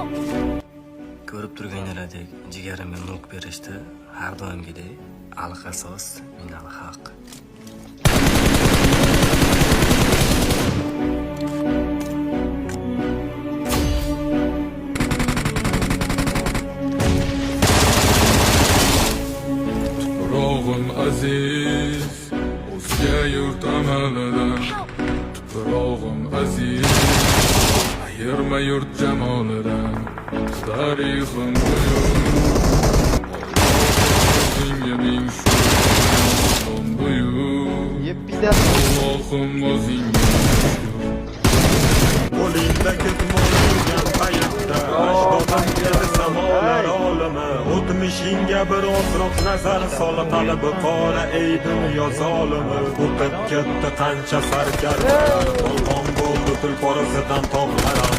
Ko'rib turganlaridek jigarimga mulk berishdi. Har doimgidek alq asos, minal haq. Tuprog'im aziz, o'zga yurt amalidan. Tuprog'im aziz, ayirma yurt jamolidan. Tarixim buyuk, senga ming shukr buyuk. Allohim o'zingga shukr. Qo'lingda ketmo'lgan paytda ajdodam keldi samolar olimi. O'tmishingga bir ozroq nazar sol, talabi qora ey dunyo zolimi. O'tib ketdi qancha sarkarlar, to'lqon bo'ldi tulpor izidan tog'laram.